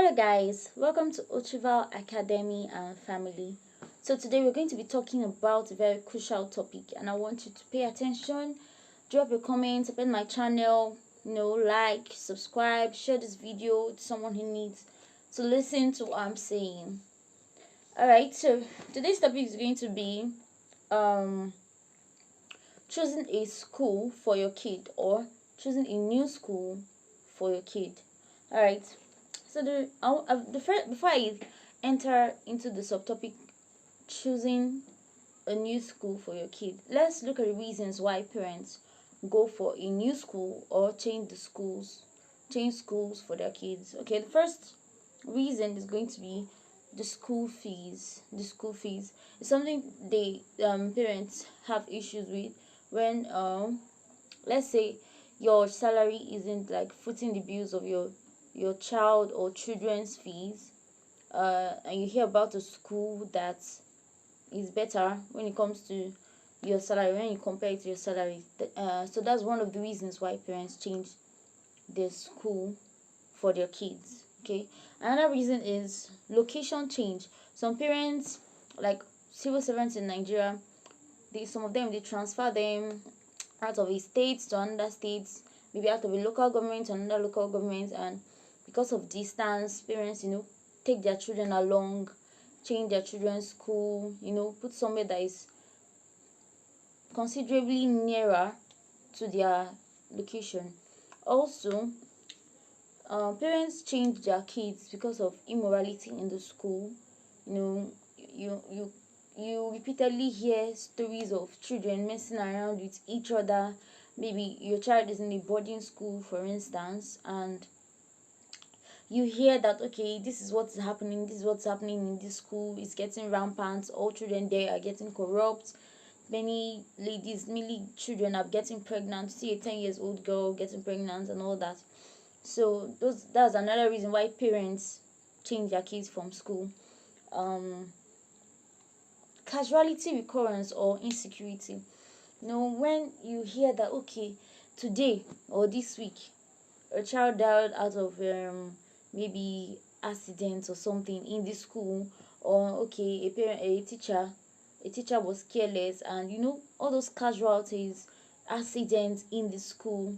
Hello guys, welcome to Ochival Academy and Family. So today we're going to be talking about a very crucial topic and I want you to pay attention, drop a comment, support my channel, like, subscribe, share this video to someone who needs to listen to what I'm saying. Alright, so today's topic is going to be um choosing a school for your kid or choosing a new school for your kid. Alright, so the first, before I enter into the subtopic choosing a new school for your kid, let's look at the reasons why parents go for a new school or change schools for their kids. Okay, the first reason is going to be the school fees. The school fees is something they parents have issues with when let's say your salary isn't like footing the bills of your child or children's fees, and you hear about a school that is better when it comes to your salary when you compare it to your salary. So that's one of the reasons why parents change their school for their kids. Okay, another reason is location change. Some parents, like civil servants in Nigeria, some of them they transfer them out of a state to another state, maybe out of a local government to another local government, and because of distance, parents take their children along, change their children's school, put somewhere that is considerably nearer to their location. Also, parents change their kids because of immorality in the school. you know you you you repeatedly hear stories of children messing around with each other. Maybe your child is in a boarding school, for instance, and you hear that, okay, this is what's happening in this school. It's getting rampant. All children there are getting corrupt. Many ladies, many children are getting pregnant. See a 10 years old girl getting pregnant and all that. So that's another reason why parents change their kids from school. Casualty recurrence or insecurity. When you hear that, okay, today or this week a child died out of maybe accident or something in the school, or okay, a teacher was careless, and all those casualties, accidents in the school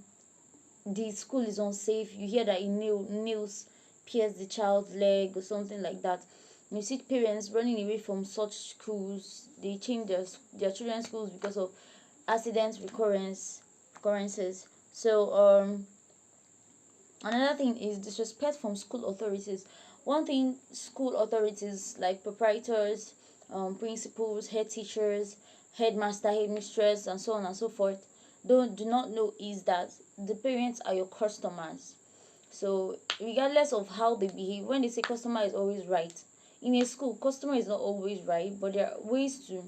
is unsafe. You hear that a nails pierced the child's leg or something like that. You see parents running away from such schools. They change their children's schools because of accident occurrences. So another thing is disrespect from school authorities. One thing school authorities like proprietors, principals, head teachers, headmaster, headmistress, and so on and so forth do not know is that the parents are your customers. So regardless of how they behave, when they say customer is always right, in a school customer is not always right, but there are ways to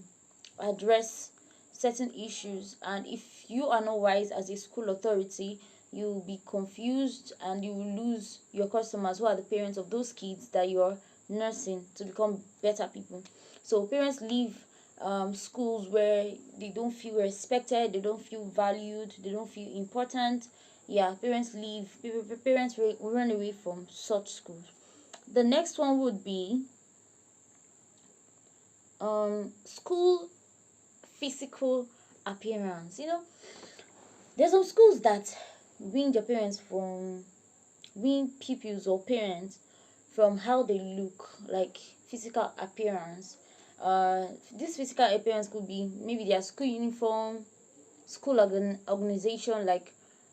address certain issues. And if you are not wise as a school authority, you will be confused and you will lose your customers, who are the parents of those kids that you're nursing to become better people. So parents leave schools where they don't feel respected, they don't feel valued, they don't feel important. Yeah, parents leave. Parents run away from such schools. The next one would be school physical appearance. There's some schools that win their parents from win pupils or parents from how they look, like physical appearance. This physical appearance could be maybe their school uniform, school organization, like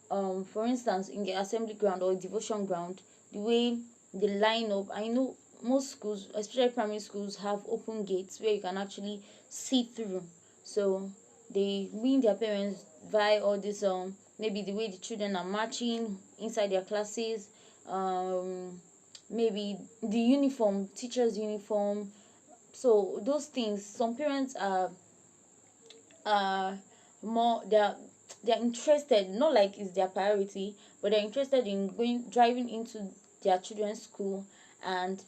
for instance in the assembly ground or devotion ground, the way they line up. I know most schools, especially primary schools, have open gates where you can actually see through. So they win their parents via all this maybe the way the children are marching inside their classes, maybe the uniform, teachers uniform. So those things, some parents are more, they're interested, not like it's their priority, but they're interested in driving into their children's school, and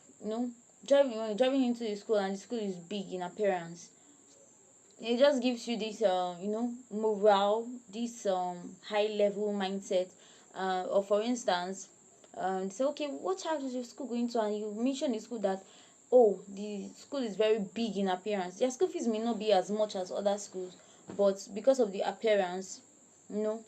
driving into the school, and the school is big in appearance. It just gives you this morale, this high level mindset. Or for instance, Say, okay, what child is your school going to? And you mention the school that, oh, the school is very big in appearance. Their school fees may not be as much as other schools, but because of the appearance, you know,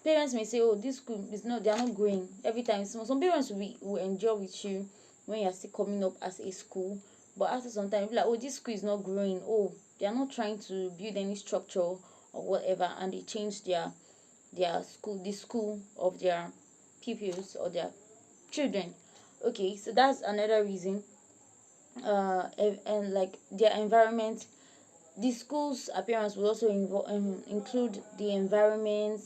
parents may say, oh, this school is not, they are not growing every time. Some parents will endure with you when you're still coming up as a school, but after some time, like, oh, this school is not growing, oh, they are not trying to build any structure or whatever, and they change their school, the school of their pupils or their children. Okay, so that's another reason. And like their environment, the school's appearance will also include the environment,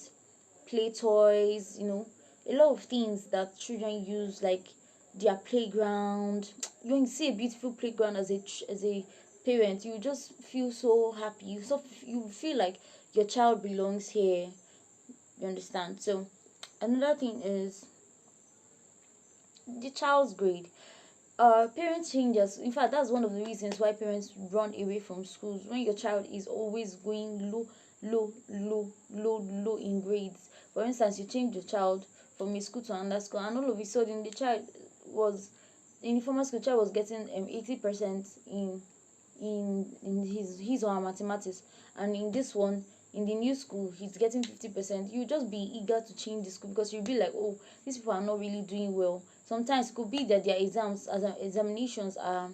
play toys, a lot of things that children use, like their playground. When you see a beautiful playground as a parent, you just feel so happy. You feel like your child belongs here. You understand? So another thing is the child's grade. Parent changes. In fact, that's one of the reasons why parents run away from schools. When your child is always going low in grades. For instance, you change your child from a school to another school, and all of a sudden the child was in the former school. The child was getting 80% in his or her mathematics, and in this one, in the new school, he's getting 50%. You just be eager to change the school because you'll be like, oh, these people are not really doing well. Sometimes it could be that their examinations are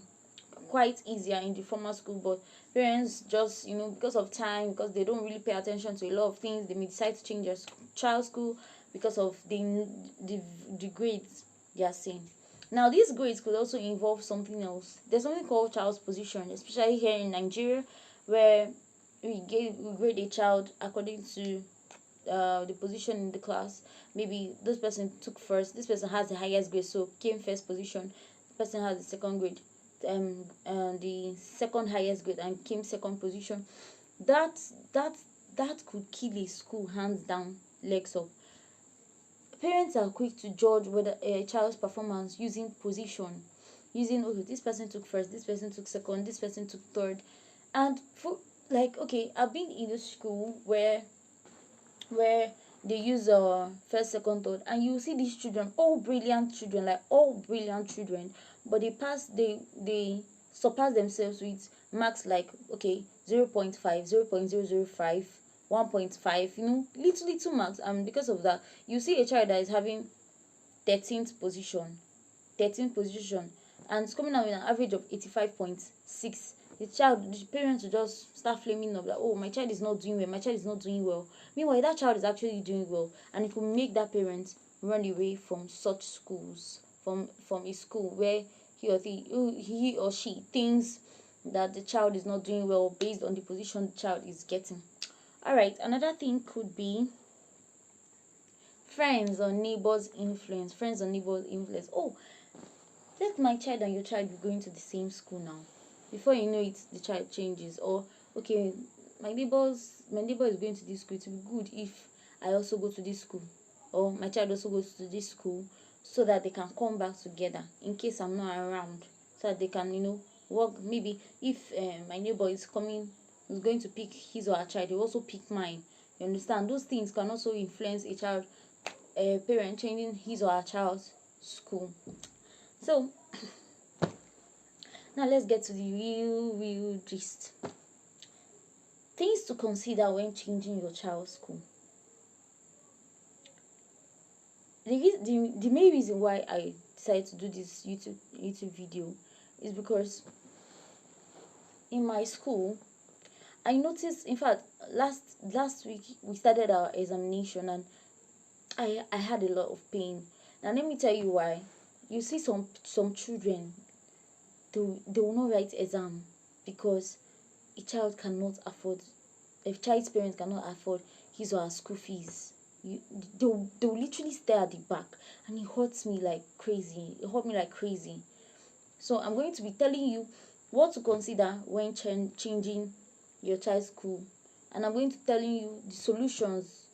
quite easier in the former school, but parents just, because of time, because they don't really pay attention to a lot of things, they may decide to change their child's school because of the grades they are seeing. Now, these grades could also involve something else. There's something called child's position, especially here in Nigeria, where we grade a child according to the position in the class. Maybe this person took first, this person has the highest grade, so came first position. The person has the second grade, the second highest grade, and came second position. That that that could kill a school, hands down, legs up. Parents are quick to judge whether a child's performance using position, using, okay, this person took first, this person took second, this person took third. And for, like, okay, I've been in a school where they use first, second, third, and you see these children, all brilliant children, like all brilliant children, but they surpass themselves with marks like, okay, 0.5, 0.005, 1.5, little marks. And because of that, you see a child that is having 13th position 13th position and it's coming out with an average of 85.6. The parents will just start flaming up, like, oh, my child is not doing well, my child is not doing well. Meanwhile, that child is actually doing well, and it will make that parent run away from such schools, from a school where he or she thinks that the child is not doing well based on the position the child is getting. All right, another thing could be friends or neighbors influence. Oh, let my child and your child be going to the same school now. Before you know it, the child changes. Or, okay, my neighbor is going to this school. It would be good if I also go to this school, or my child also goes to this school, so that they can come back together in case I'm not around, so that they can, work. Maybe if my neighbor is going to pick his or her child, he also pick mine. You understand? Those things can also influence a parent changing his or her child's school. So now let's get to the real gist. Things to consider when changing your child's school. The main reason why I decided to do this YouTube video is because in my school I noticed, in fact, last week we started our examination, and I had a lot of pain. Now let me tell you why. You see some children, they will not write exam because a child's parents cannot afford his or her school fees. They'll literally stare at the back, and it hurts me like crazy. It hurt me like crazy. So I'm going to be telling you what to consider when changing your child's school, and I'm going to telling you the solutions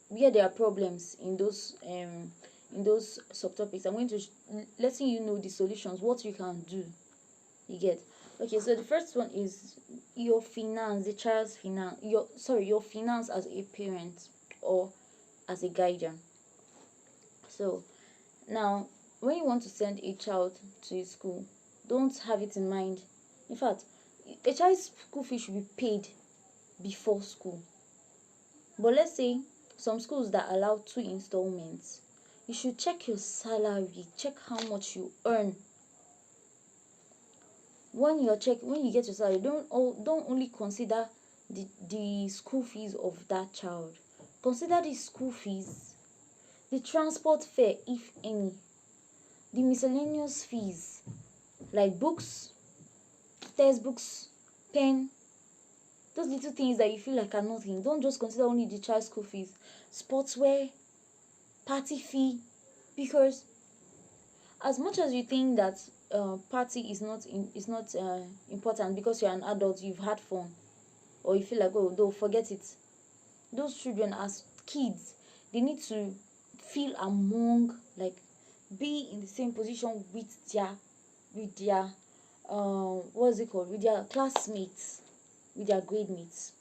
where there are problems in those subtopics. I'm going to letting you know the solutions, what you can do. You get? Okay, so the first one is your finance, the child's finance, your finance as a parent or as a guardian. So Now, when you want to send a child to a school, don't have it in mind. In fact, a child's school fee should be paid before school. But let's say some schools that allow 2 installments, you should check your salary, check how much you earn. When you get your salary, don't only consider the school fees of that child. Consider the school fees, the transport fare, if any, the miscellaneous fees like books, textbooks, pen, those little things that you feel like are nothing. Don't just consider only the child's school fees, sportswear, party fee, because as much as you think that party is not important because you're an adult, you've had fun, or you feel like, oh, don't forget it. Those children as kids, they need to feel among, like, be in the same position with their what's it called, with their classmates, with their grade mates.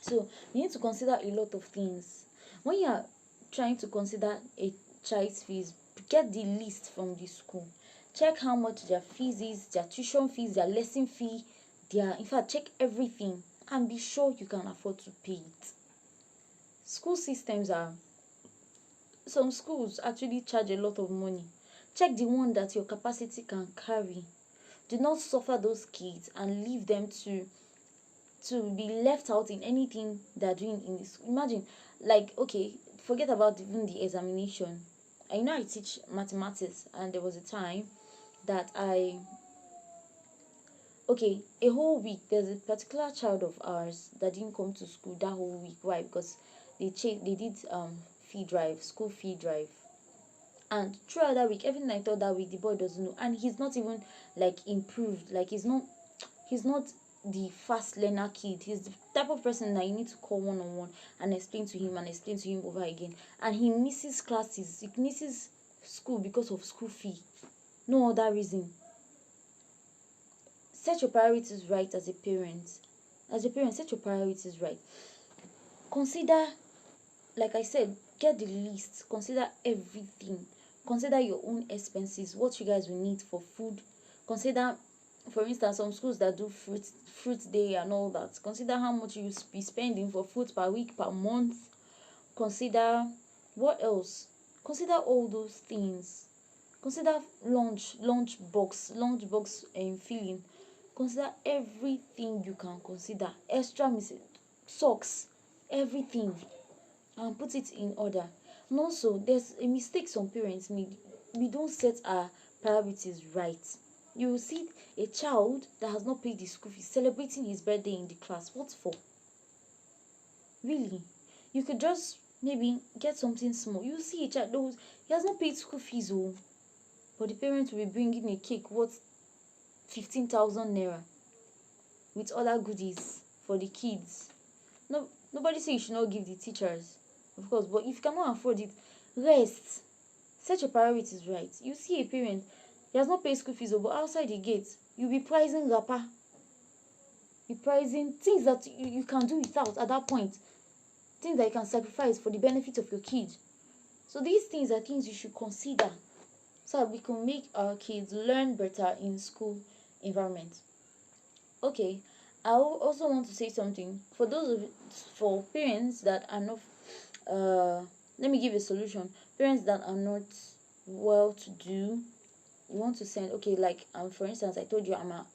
So you need to consider a lot of things when you are trying to consider a child's fees. Get the list from the school, check how much their fees is, their tuition fees, their lesson fee, in fact, check everything and be sure you can afford to pay it. School systems are Some schools actually charge a lot of money. Check the one that your capacity can carry. Do not suffer those kids and leave them to be left out in anything they're doing in this. Imagine, like, okay, forget about even the examination. I know I teach mathematics, and there was a time that a whole week, there's a particular child of ours that didn't come to school that whole week. Why? Because they did school fee drive, and throughout that week, everything I thought that week, the boy doesn't know, and he's not even like improved. Like, he's not the fast learner kid. He's the type of person that you need to call one-on-one and explain to him over again, and he misses classes, he misses school because of school fee, no other reason. Set your priorities right. As a parent, set your priorities right. Consider, like I said, get the list, consider everything, consider your own expenses, what you guys will need for food. Consider, for instance, some schools that do fruit day and all that. Consider how much you be spending for fruit per week, per month. Consider what else. Consider all those things. Consider lunch box and filling. Consider everything you can consider. Extra socks, everything, and put it in order. And also, there's a mistake some parents make. We don't set our priorities right. You will see a child that has not paid the school fees celebrating his birthday in the class. What for? Really? You could just maybe get something small. You see a child, he has not paid school fees, but the parents will be bringing a cake worth 15,000 naira with other goodies for the kids. No, nobody say you should not give the teachers, of course, but if you cannot afford it, rest. Set your priorities right. You see a parent, he has not paid school fees, but outside the gate, you'll be pricing wrapper, be pricing things that you can do without at that point, things that you can sacrifice for the benefit of your kid. So these things are things you should consider so that we can make our kids learn better in school environment. Okay, I also want to say something for parents that are not let me give a solution. Parents that are not well to do, you want to send, okay, like for instance, I told you I'm at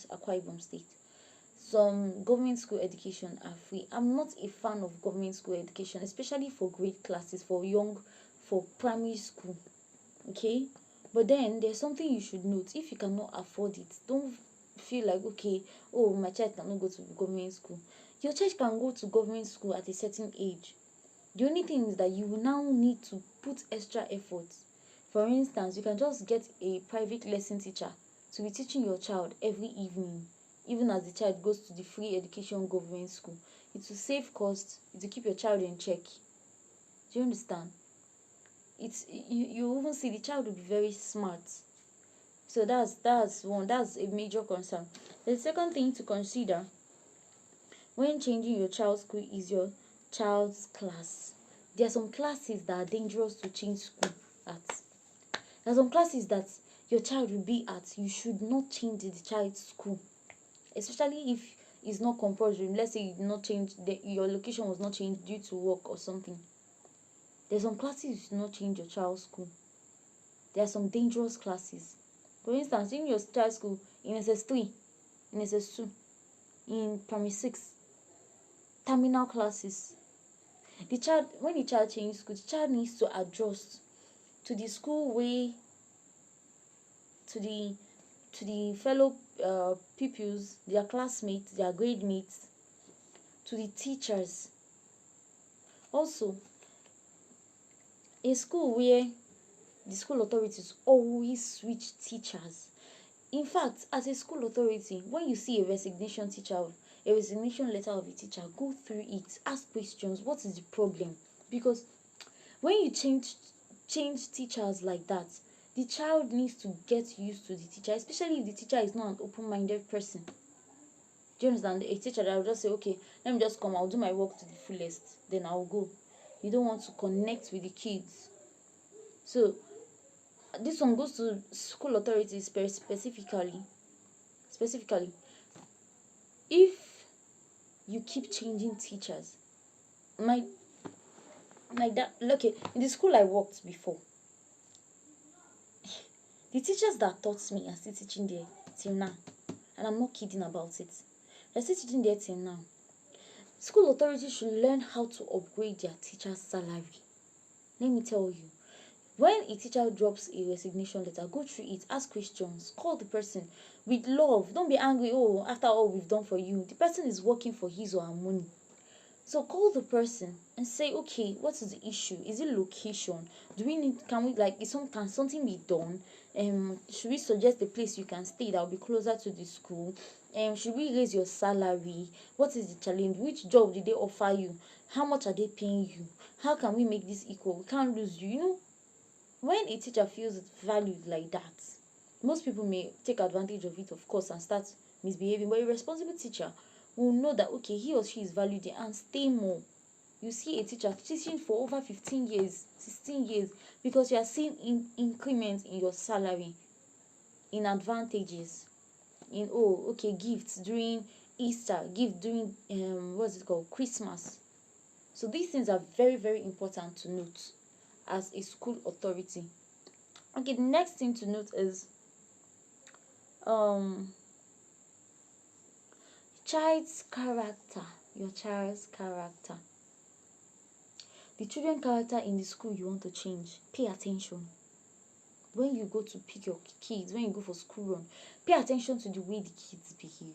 Akwa Ibom State. Some government school education are free. I'm not a fan of government school education, especially for grade classes, for primary school. Okay, but then there's something you should note. If you cannot afford it, don't feel like, okay, oh, my child cannot go to government school. Your child can go to government school at a certain age. The only thing is that you will now need to put extra effort. For instance, you can just get a private lesson teacher to be teaching your child every evening, even as the child goes to the free education government school. It will save cost, it will keep your child in check. Do you understand? You even see the child will be very smart. So that's a major concern. The second thing to consider when changing your child's school is your child's class. There are some classes that are dangerous to change school at. There are some classes that your child will be at. You should not change the child's school, especially if it's not compulsory. Let's say you did not change your location was not changed due to work or something. There's some classes you should not change your child's school. There are some dangerous classes. For instance, in your child's school in SS3, in SS2, in primary 6, terminal classes. When the child changes school, the child needs to adjust to the school way, to the fellow pupils, their classmates, their grade mates, to the teachers. Also, a school where the school authorities always switch teachers. In fact, as a school authority, when you see a resignation letter of a teacher, go through it, ask questions. What is the problem? Because when you change teachers like that, the child needs to get used to the teacher, especially if the teacher is not an open-minded person. Do you understand? A teacher that will just say, okay, let me just come, I'll do my work to the fullest, then I'll go. You don't want to connect with the kids. So this one goes to school authorities specifically. If you keep changing teachers, my dad, okay, in the school I worked before, the teachers that taught me are still teaching there till now, and I'm not kidding about it. They're still teaching there till now. School authorities should learn how to upgrade their teachers' salary. Let me tell you, when a teacher drops a resignation letter, go through it, ask questions, call the person with love. Don't be angry, oh, after all we've done for you. The person is working for his or her money. So call the person and say, okay, what is the issue? Is it location? Can something be done? Should we suggest a place you can stay that will be closer to the school? Should we raise your salary? What is the challenge? Which job did they offer you? How much are they paying you? How can we make this equal? We can't lose you. You know, when a teacher feels valued like that, most people may take advantage of it, of course, and start misbehaving. But a responsible teacher will know that, okay, he or she is valued and stay more. You see a teacher teaching for over 15 years, 16 years, because you are seeing increments in your salary, in advantages, in gifts during Easter, gift during Christmas. So these things are very, very important to note as a school authority. Okay, the next thing to note is your child's character. The children's character in the school you want to change. Pay attention. When you go to pick your kids, when you go for school run, pay attention to the way the kids behave.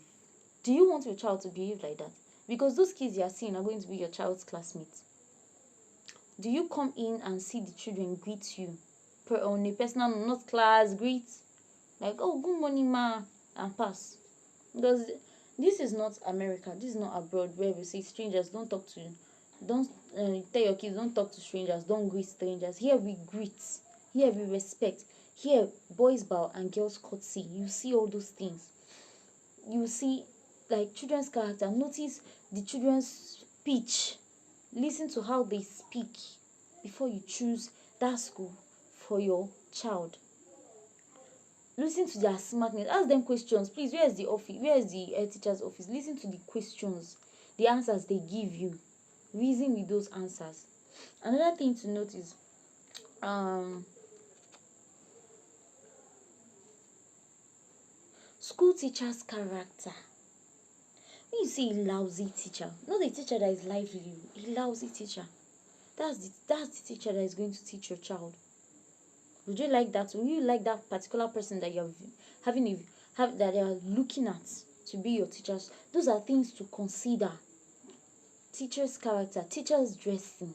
Do you want your child to behave like that? Because those kids you are seeing are going to be your child's classmates. Do you come in and see the children greet you on a personal, not class greet, like, oh, good morning ma, and pass? Because this is not America, this is not abroad where we say strangers don't talk to you. Don't tell your kids, don't talk to strangers, don't greet strangers. Here we greet, here we respect, here boys bow and girls courtesy. You see all those things. You see, like, children's character. Notice the children's speech. Listen to how they speak before you choose that school for your child. Listen to their smartness. Ask them questions. Please, where is the office? Where is the teacher's office? Listen to the questions, the answers they give you. Reason with those answers. Another thing to note is school teacher's character. When you see a lousy teacher, not a teacher that is lively, a lousy teacher, that's the teacher that is going to teach your child. Would you like that? Will you like that particular person that you're that you are looking at to be your teachers? Those are things to consider. Teacher's character, teacher's dressing.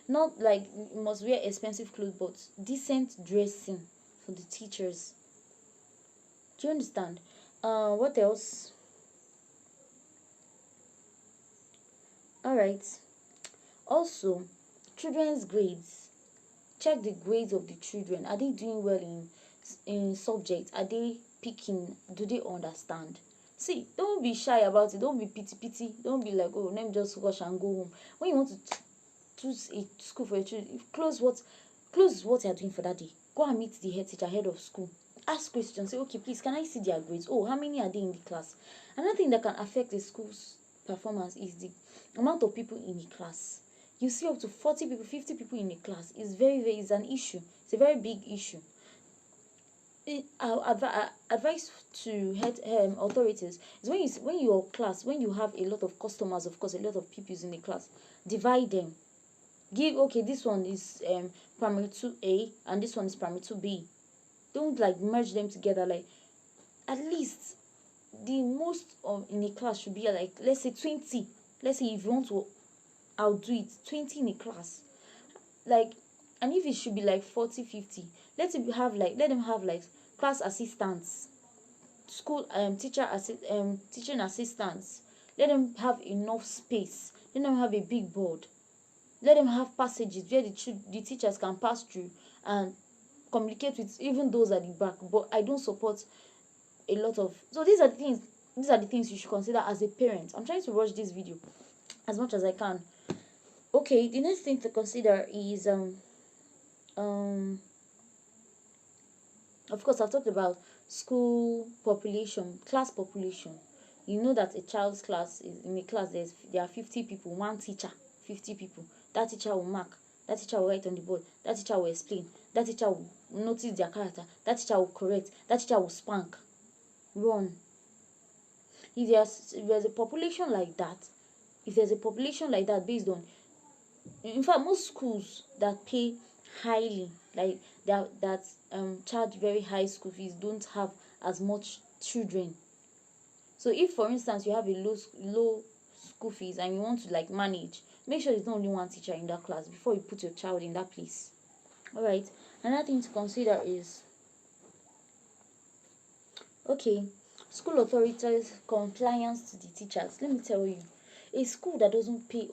Not like you must wear expensive clothes, but decent dressing for the teachers. Do you understand? What else? Alright. Also, children's grades. Check the grades of the children. Are they doing well in subjects? Are they picking? Do they understand? See, don't be shy about it. Don't be pity. Don't be like, oh, let me just rush and go home. When you want to choose a school for your children, close what you are doing for that day. go and meet the head teacher, head of school. Ask questions. Say, okay, please, can I see their grades? Oh, how many are they in the class? Another thing that can affect the school's performance is the amount of people in the class. You see up to 40 people, 50 people in a class. Is is an issue. It's a very big issue. Our advice to head authorities is when your class, when you have a lot of customers, of course, a lot of pupils in the class, divide them. Give, okay, this one is primary 2A and this one is primary 2B. Don't like merge them together. Like, at least the most in a class should be like, let's say 20. Let's say if you want to outdo it, 20 in a class. Like, and if it should be like 40, 50, let them have like class assistants, school teaching assistants. Let them have enough space. Let them have a big board. Let them have passages where the teachers can pass through and communicate with even those at the back. But I don't support a lot of, so these are the things you should consider as a parent. I'm trying to rush this video as much as I can. Okay, the next thing to consider is of course, I've talked about school population, class population. You know that a child's class is, in a class there are 50 people, one teacher, 50 people. That teacher will mark, that teacher will write on the board, that teacher will explain, that teacher will notice their character, that teacher will correct, that teacher will spank, run. If there's a population like that, based on, in fact, most schools that pay highly, like that charge very high school fees, don't have as much children. So if, for instance, you have a low school fees and you want to like manage, make sure there's not only one teacher in that class before you put your child in that place. All right, another thing to consider is, okay, school authorities compliance to the teachers. Let me tell you, a school that doesn't pay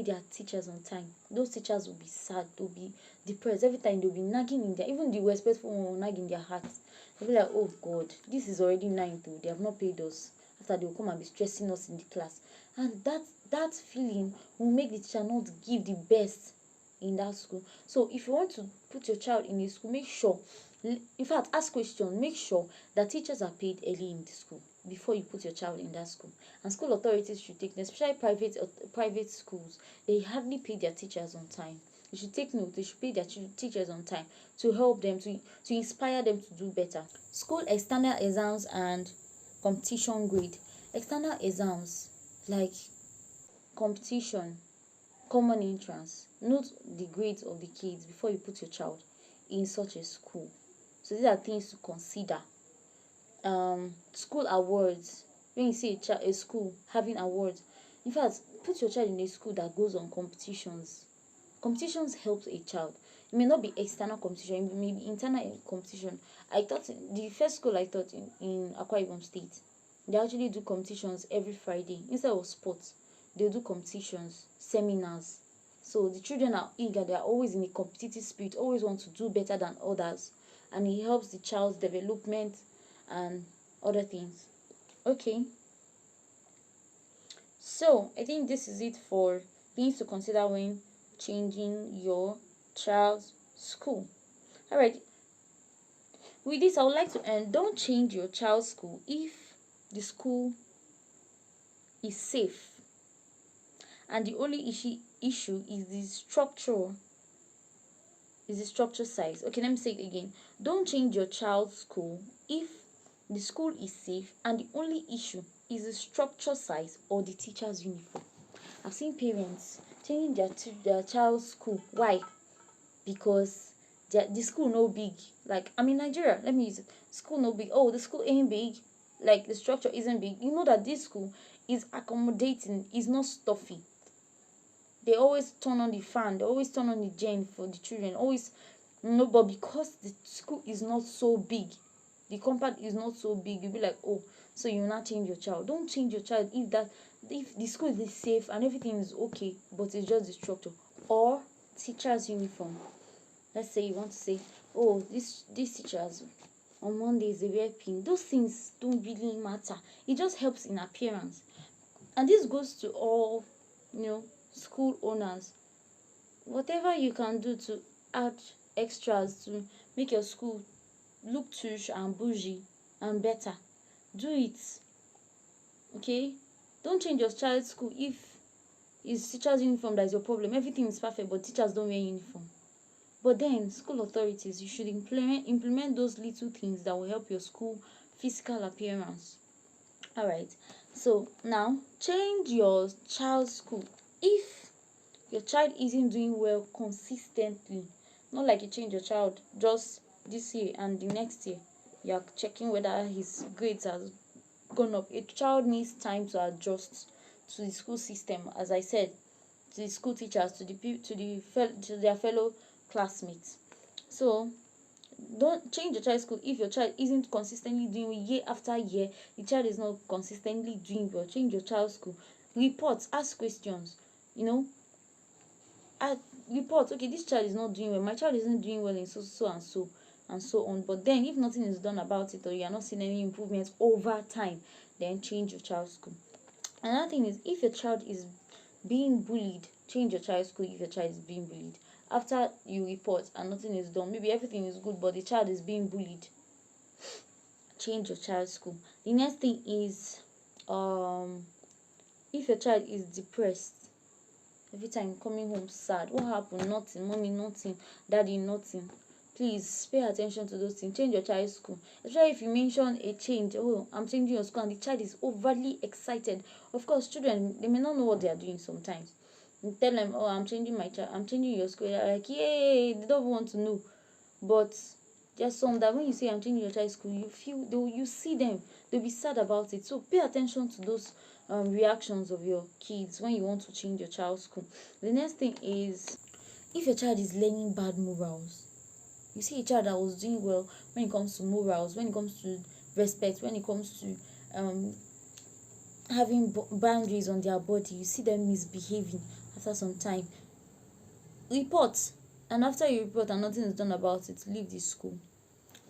their teachers on time, those teachers will be sad, they'll be depressed. Every time they'll be nagging in their, even the respectful one will nag in their hearts. They'll be like, oh God, this is already 9th, they have not paid us. After, they'll come and be stressing us in the class. And that feeling will make the teacher not give the best in that school. So if you want to put your child in a school, make sure, in fact, ask questions, make sure that teachers are paid early in the school before you put your child in that school. And school authorities should take note, especially private schools. They hardly pay their teachers on time. You should take note. They should pay their teachers on time to help them, to inspire them to do better. School external exams and competition grade. External exams like competition, common entrance. Note the grades of the kids before you put your child in such a school. So these are things to consider. School awards. When you see a school having awards, in fact, put your child in a school that goes on competitions. Competitions helps a child. It may not be external competition, it may be internal competition. I thought the first school I taught in Akwa Ibom State, they actually do competitions every Friday. Instead of sports, they do competitions, seminars. So the children are eager, they are always in a competitive spirit, always want to do better than others, and it helps the child's development and other things. Okay, so I think this is it for things to consider when changing your child's school. All right, with this I would like to end. Don't change your child's school if the school is safe and the only issue is the structure size. Okay, let me say it again. Don't change your child's school if the school is safe and the only issue is the structure size or the teacher's uniform. I've seen parents changing their child's school. Why? Because the school no big. Like, I'm in Nigeria, let me use it. School no big. Oh, the school ain't big, like the structure isn't big. You know that this school is accommodating, is not stuffy. They always turn on the fan, they always turn on the gen for the children, always. No, but because the school is not so big, the compound is not so big, you'll be like, oh, so you will not change your child. Don't change your child if the school is safe and everything is okay, but it's just the structure or teacher's uniform. Let's say you want to say, oh, these teachers on Mondays they wear pink. Those things don't really matter. It just helps in appearance. And this goes to all, school owners. Whatever you can do to add extras to make your school look tush and bougie and better. Do it. Okay, don't change your child's school if it's teachers uniform that is your problem. Everything is perfect but teachers don't wear uniform. But then school authorities, you should implement those little things that will help your school physical appearance. All right, so now change your child's school if your child isn't doing well consistently. Not like you change your child just this year and the next year you are checking whether his grades has gone up. A child needs time to adjust to the school system, as I said, to the school teachers, to their fellow classmates. So don't change your child's school if your child isn't consistently doing well year after year. The child is not consistently doing well. Change your child's school. Report, ask questions. You know, report, okay, this child is not doing well, my child isn't doing well in so and so on. But then if nothing is done about it, or you are not seeing any improvements over time, then change your child's school. Another thing is, if your child is being bullied, change your child's school if your child is being bullied. After you report and nothing is done, maybe everything is good but the child is being bullied, change your child's school. The next thing is, if your child is depressed, every time coming home sad, what happened? Nothing. Mommy, nothing. Daddy, nothing. Please pay attention to those things. Change your child's school. Especially if you mention a change, oh, I'm changing your school, and the child is overly excited. Of course, children, they may not know what they are doing sometimes. You tell them, oh, I'm changing my child, I'm changing your school. They're like, yay, they don't want to know. But there's some that when you say I'm changing your child's school, you see them, they'll be sad about it. So pay attention to those reactions of your kids when you want to change your child's school. The next thing is, if your child is learning bad morals, you see a child that was doing well when it comes to morals, when it comes to respect, when it comes to having boundaries on their body, you see them misbehaving after some time, report. And after you report and nothing is done about it, leave the school.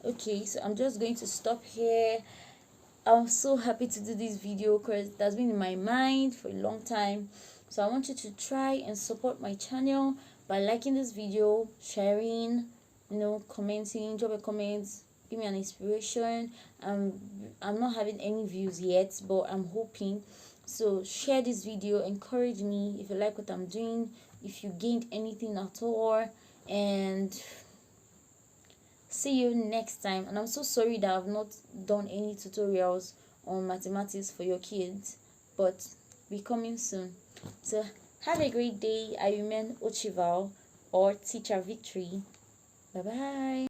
Okay, so I'm just going to stop here. I'm so happy to do this video because it has been in my mind for a long time. So I want you to try and support my channel by liking this video, sharing, commenting, drop a comment, give me an inspiration. I'm not having any views yet, but I'm hoping. So share this video, encourage me if you like what I'm doing, if you gained anything at all, and see you next time. And I'm so sorry that I've not done any tutorials on mathematics for your kids, but be coming soon. So have a great day. I remain Ochival, or Teacher Victory. Bye bye.